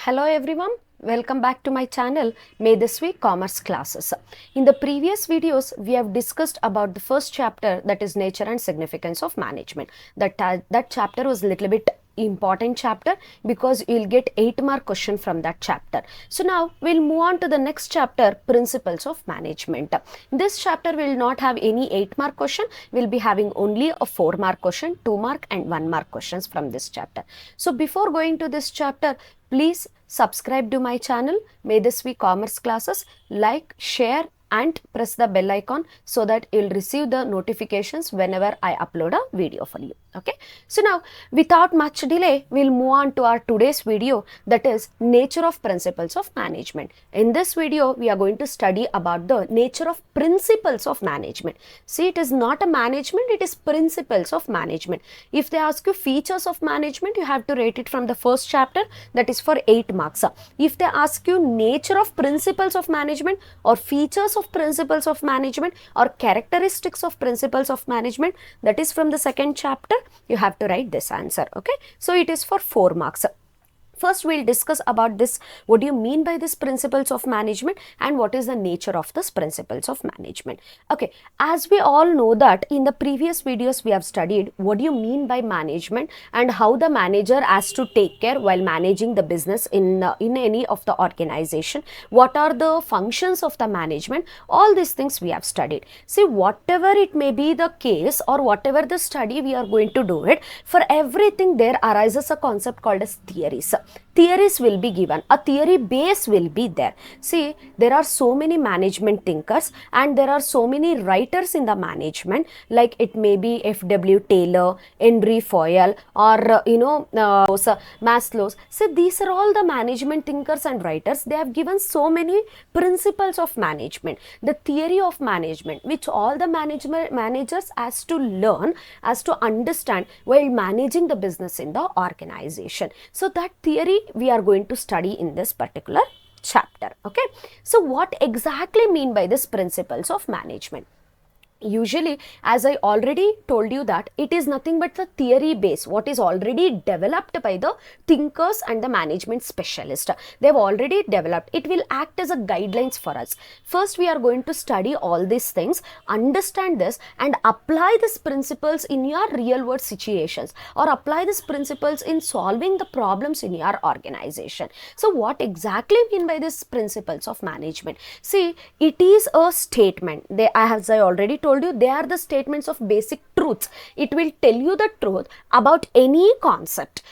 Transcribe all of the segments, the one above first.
Hello everyone, welcome back to my channel May This Week Commerce Classes. In the previous videos, we have discussed about the first chapter, that is nature and significance of management. That chapter was a little bit important chapter because you'll get 8-mark question from that chapter. So now we'll move on to the next chapter, principles of management. This chapter will not have any 8-mark question, we'll be having only a 4-mark question, 2-mark and 1-mark questions from this chapter. So before going to this chapter, please subscribe to my channel May This Week Commerce Classes, like, share and press the bell icon so that you'll receive the notifications whenever I upload a video for you. Okay, so now without much delay, we'll move on to our today's video, that is nature of principles of management. In this video, we are going to study about the nature of principles of management. See, it is not a management, it is principles of management. If they ask you features of management, you have to rate it from the first chapter, that is for 8 marks. If they ask you nature of principles of management or features of principles of management or characteristics of principles of management, that is from the second chapter, you have to write this answer. Okay, so it is for 4 marks. First, we'll discuss about this, what do you mean by this principles of management and what is the nature of this principles of management. Okay, as we all know that in the previous videos we have studied what do you mean by management and how the manager has to take care while managing the business in any of the organization. What are the functions of the management? All these things we have studied. See, whatever it may be the case or whatever the study we are going to do it, for everything there arises a concept called as theories. Theories will be given, a theory base will be there. See, there are so many management thinkers and there are so many writers in the management, like it may be F.W. Taylor, Henri Fayol or Maslow's. So these are all the management thinkers and writers. They have given so many principles of management, the theory of management, which all the managers has to learn, has to understand while managing the business in the organization. So that theory we are going to study in this particular chapter. Okay, so what exactly mean by this principles of management? Usually, as I already told you, that it is nothing but the theory base, what is already developed by the thinkers and the management specialist. They have already developed. It will act as a guidelines for us. First, we are going to study all these things, understand this and apply these principles in your real world situations or apply these principles in solving the problems in your organization. So, what exactly mean by these principles of management? See, it is a statement. As I already told you, they are the statements of basic truths. It will tell you the truth about any concept,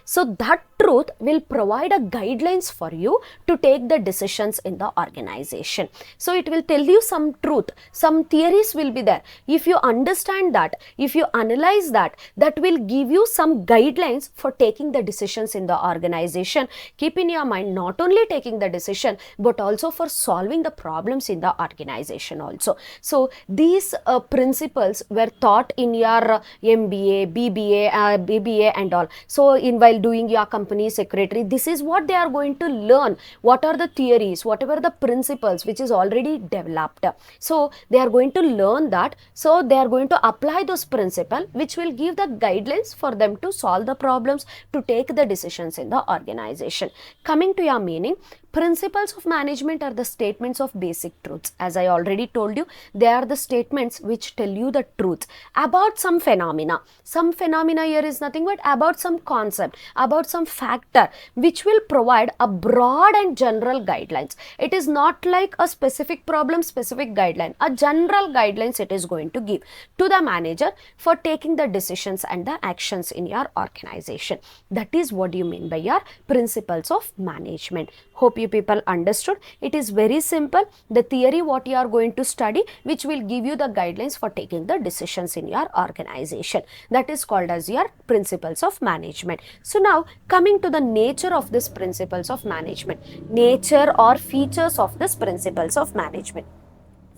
so that truth will provide a guidelines for you to take the decisions in the organization. So it will tell you some truth, some theories will be there. If you understand that, if you analyze that, that will give you some guidelines for taking the decisions in the organization. Keep in your mind, not only taking the decision but also for solving the problems in the organization also. So these principles were taught in your MBA, BBA and all. So while doing your company secretary, this is what they are going to learn. What are the theories, whatever the principles which is already developed. So they are going to learn that. So they are going to apply those principles which will give the guidelines for them to solve the problems, to take the decisions in the organization. Coming to your meaning, principles of management are the statements of basic truths. As I already told you, they are the statements which tell you the truth about some phenomena. Some phenomena here is nothing but about some concept, about some factor, which will provide a broad and general guidelines. It is not like a specific problem, specific guideline. A general guidelines it is going to give to the manager for taking the decisions and the actions in your organization. That is what you mean by your principles of management. Hope you people understood. It is very simple. The theory what you are going to study, which will give you the guidelines for taking the decisions in your organization. That is called as your principles of management. So now coming to the nature of this principles of management, nature or features of this principles of management.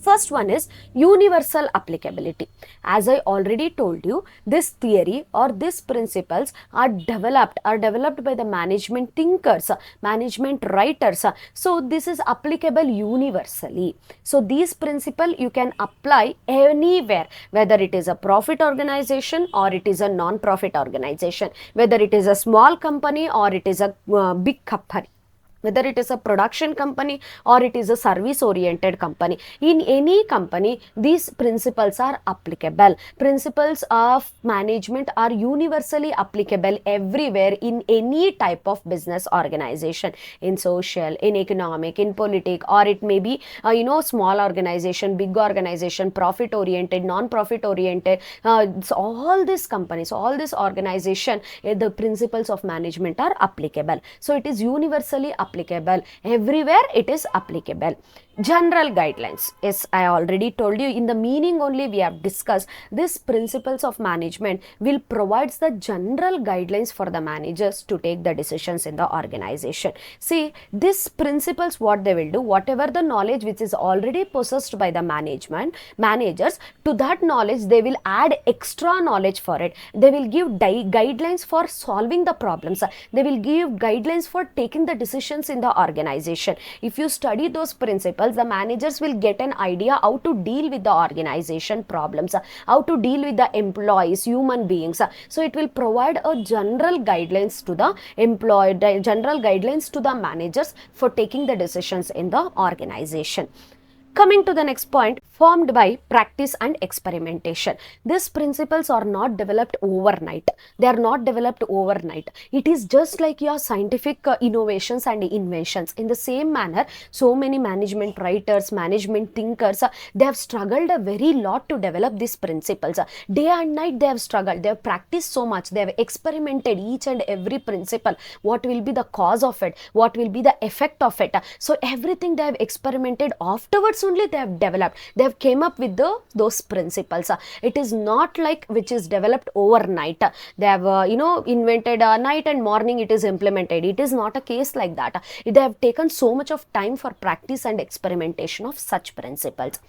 First one is universal applicability. As I already told you, this theory or these principles are developed by the management thinkers, management writers. So this is applicable universally. So these principles you can apply anywhere, whether it is a profit organization or it is a non-profit organization, whether it is a small company or it is a big company, whether it is a production company or it is a service oriented company. In any company, these principles are applicable. Principles of management are universally applicable everywhere in any type of business organization, in social, in economic, in politic, or it may be small organization, big organization, profit oriented, non-profit oriented. So all these companies, all this organization, the principles of management are applicable. So it is universally applicable. Everywhere it is applicable. General guidelines. Yes, I already told you in the meaning only we have discussed. These principles of management will provide the general guidelines for the managers to take the decisions in the organization. See, these principles, what they will do, whatever the knowledge which is already possessed by the managers, to that knowledge they will add extra knowledge for it. They will give guidelines for solving the problems. They will give guidelines for taking the decisions in the organization. If you study those principles, the managers will get an idea how to deal with the organization problems, how to deal with the employees, human beings. So it will provide a general guidelines to the general guidelines to the managers for taking the decisions in the organization. Coming to the next point, formed by practice and experimentation. These principles are not developed overnight. They are not developed overnight. It is just like your scientific innovations and inventions. In the same manner, so many management writers, management thinkers, they have struggled a very lot to develop these principles. Day and night they have struggled. They have practiced so much. They have experimented each and every principle. What will be the cause of it? What will be the effect of it? So everything they have experimented. Afterwards only they have developed. They have came up with those principles. It is not like which is developed overnight. They have invented night and morning it is implemented. It is not a case like that. They have taken so much of time for practice and experimentation of such principles.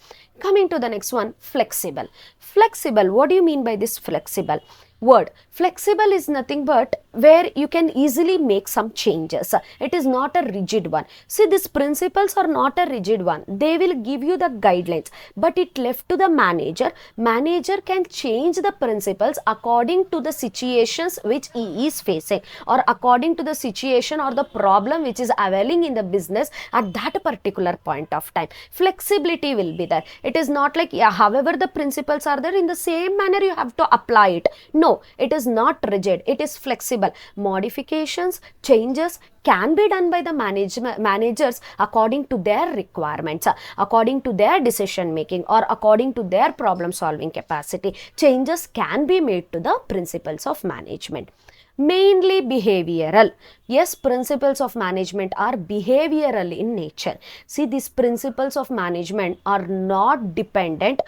Coming to the next one, flexible. Flexible, what do you mean by this flexible word? Flexible is nothing but where you can easily make some changes. It is not a rigid one. See, these principles are not a rigid one. They will give you the guidelines, but it left to the manager. Manager can change the principles according to the situations which he is facing, or according to the situation or the problem which is availing in the business at that particular point of time. Flexibility will be there. It is not like, however the principles are there, in the same manner you have to apply it. No, it is not rigid. It is flexible. Modifications, changes can be done by the managers according to their requirements, according to their decision making, or according to their problem solving capacity. Changes can be made to the principles of management. Mainly behavioral. Yes, principles of management are behavioral in nature. See, these principles of management are not dependent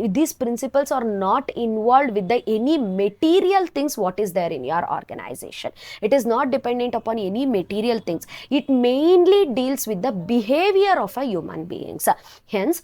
these principles are not involved with any material things what is there in your organization. It is not dependent upon any material things. It mainly deals with the behavior of a human beings. Hence,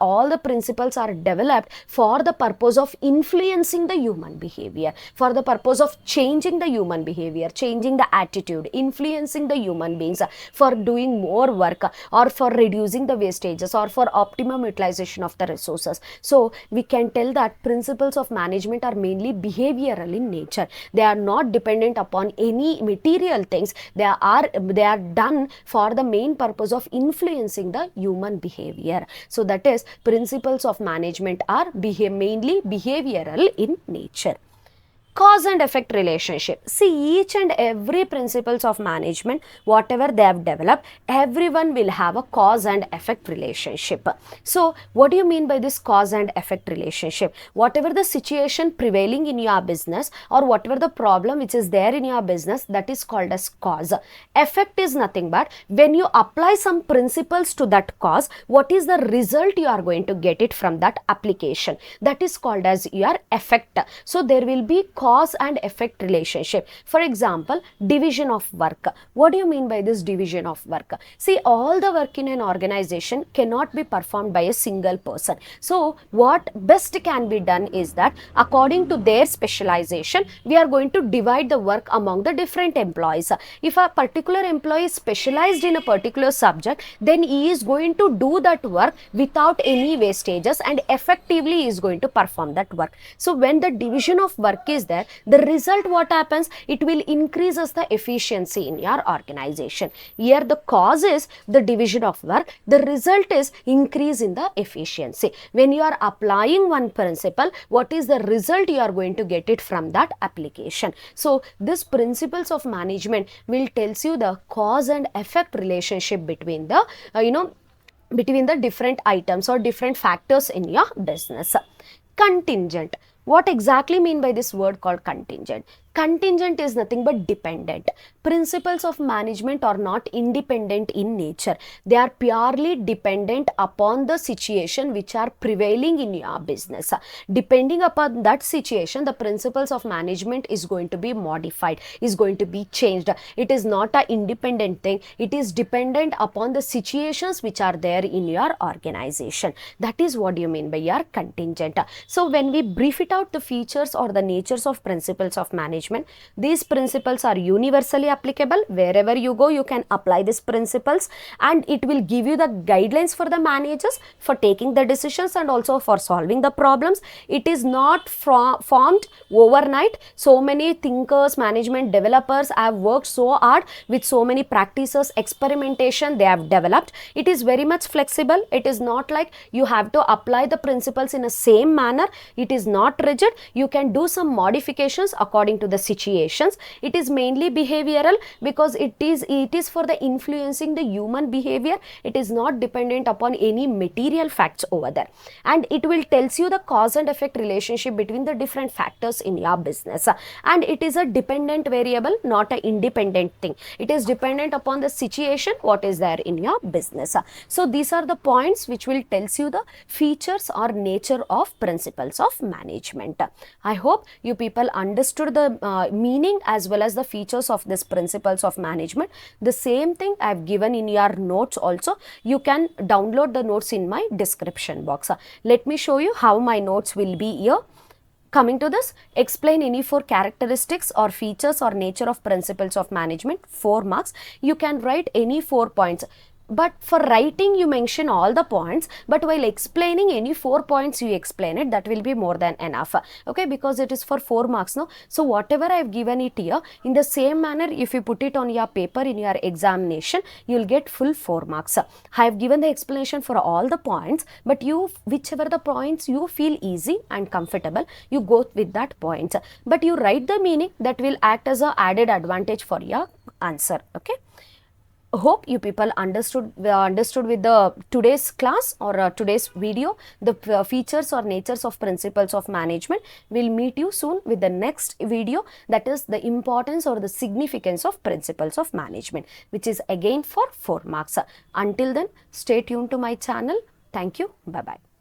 all the principles are developed for the purpose of influencing the human behavior, for the purpose of changing the human behavior, changing the attitude, influencing the human beings for doing more work, or for reducing the wastages, or for optimum utilization of the resources. So we can tell that principles of management are mainly behavioral in nature. They are not dependent upon any material things. They are done for the main purpose of influencing the human behavior. So that is, principles of management are mainly behavioral in nature. Cause and effect relationship. See, each and every principles of management, whatever they have developed, everyone will have a cause and effect relationship. So what do you mean by this cause and effect relationship? Whatever the situation prevailing in your business, or whatever the problem which is there in your business, that is called as cause. Effect is nothing but when you apply some principles to that cause, what is the result you are going to get it from that application. That is called as your effect. So there will be cause cause and effect relationship. For example, division of work. What do you mean by this division of work? See, all the work in an organization cannot be performed by a single person. So what best can be done is that according to their specialization, we are going to divide the work among the different employees. If a particular employee is specialized in a particular subject, then he is going to do that work without any wastages and effectively is going to perform that work. So when the division of work is there, the result what happens, it will increases the efficiency in your organization. Here the cause is the division of work, the result is increase in the efficiency. When you are applying one principle, what is the result you are going to get it from that application. So this principles of management will tells you the cause and effect relationship between the between the different items or different factors in your business. Contingent. What exactly mean by this word called contingent? Contingent is nothing but dependent. Principles of management are not independent in nature. They are purely dependent upon the situation which are prevailing in your business. Depending upon that situation, the principles of management is going to be modified, is going to be changed. It is not an independent thing. It is dependent upon the situations which are there in your organization. That is what you mean by your contingent. So when we brief it out, the features or the natures of principles of management, these principles are universally applicable. Wherever you go, you can apply these principles and it will give you the guidelines for the managers for taking the decisions and also for solving the problems. It is not formed overnight. So many thinkers, management developers have worked so hard with so many practices, experimentation they have developed. It is very much flexible. It is not like you have to apply the principles in a same manner. It is not rigid. You can do some modifications according to the situations. It is mainly behavioral because it is for the influencing the human behavior. It is not dependent upon any material facts over there, and it will tells you the cause and effect relationship between the different factors in your business. And it is a dependent variable, not an independent thing. It is dependent upon the situation what is there in your business. So these are the points which will tells you the features or nature of principles of management. I hope you people understood the meaning as well as the features of this principles of management. The same thing I have given in your notes also. You can download the notes in my description box. Let me show you how my notes will be here. Coming to this, explain any 4 characteristics or features or nature of principles of management, 4 marks. You can write any 4 points. But for writing, you mention all the points, but while explaining any 4 points you explain it, that will be more than enough. Okay, because it is for 4 marks now. So whatever I have given it here, in the same manner, if you put it on your paper in your examination, you will get full 4 marks. I have given the explanation for all the points, but you, whichever the points you feel easy and comfortable, you go with that points. But you write the meaning, that will act as a added advantage for your answer. Okay. Hope you people understood with the today's class or today's video the features or natures of principles of management. We'll meet you soon with the next video, that is the importance or the significance of principles of management, which is again for 4 marks. Until then, stay tuned to my channel. Thank you. Bye bye.